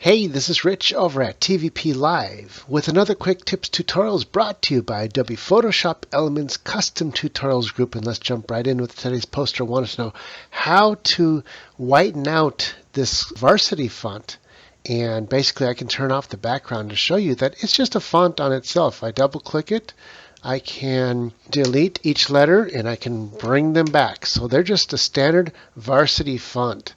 Hey, this is Rich over at TVP Live with another quick tips tutorials brought to you by Adobe Photoshop Elements Custom Tutorials Group. And let's jump right in with today's poster. I want to know how to whiten out this Varsity font. And basically I can turn off the background to show you that it's just a font on itself. I double click it. I can delete each letter and I can bring them back. So they're just a standard Varsity font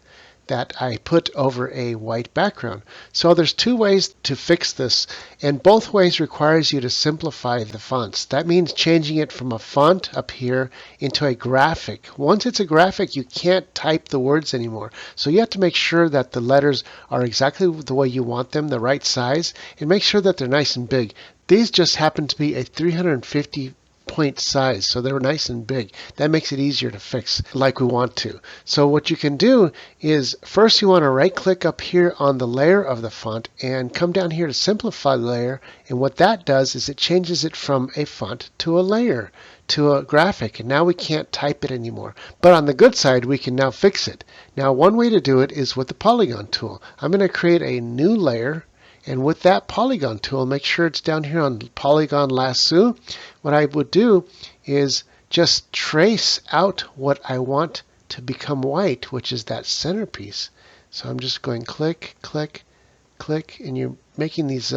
that I put over a white background. So there's two ways to fix this, and both ways requires you to simplify the fonts. That means changing it from a font up here into a graphic. Once it's a graphic, you can't type the words anymore. So you have to make sure that the letters are exactly the way you want them, the right size, and make sure that they're nice and big. These just happen to be a 350 point size, so they're nice and big. That makes it easier to fix like we want to. So what you can do is first you want to right click up here on the layer of the font and come down here to simplify the layer, and what that does is it changes it from a font to a layer, to a graphic, and now we can't type it anymore. But on the good side, we can now fix it. Now one way to do it is with the polygon tool. I'm going to create a new layer, and with that polygon tool, make sure it's down here on polygon lasso. What I would do is just trace out what I want to become white, which is that centerpiece. So I'm just going click, click, click, and you're making these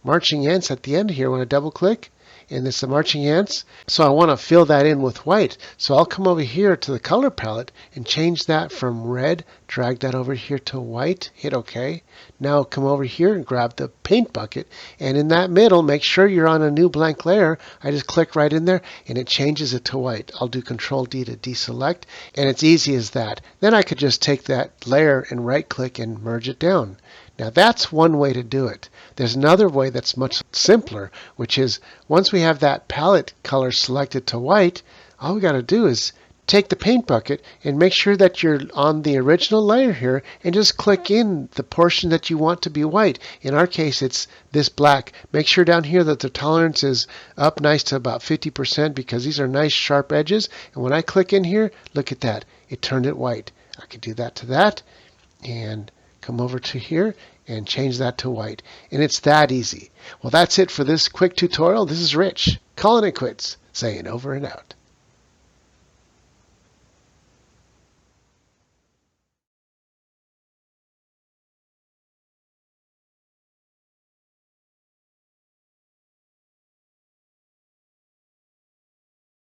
marching ants at the end here when I double click. And it's the marching ants. So I want to fill that in with white. So I'll come over here to the color palette and change that from red, drag that over here to white, hit OK. Now come over here and grab the paint bucket, and in that middle, make sure you're on a new blank layer. I just click right in there and it changes it to white. I'll do Control D to deselect, and it's easy as that. Then I could just take that layer and right click and merge it down. Now that's one way to do it. There's another way that's much simpler, which is once we have that palette color selected to white, all we got to do is take the paint bucket and make sure that you're on the original layer here and just click in the portion that you want to be white. In our case, it's this black. Make sure down here that the tolerance is up nice to about 50% because these are nice sharp edges. And when I click in here, look at that. It turned it white. I could do that to that and come over to here and change that to white. And it's that easy. Well, that's it for this quick tutorial. This is Rich, calling it quits, saying over and out.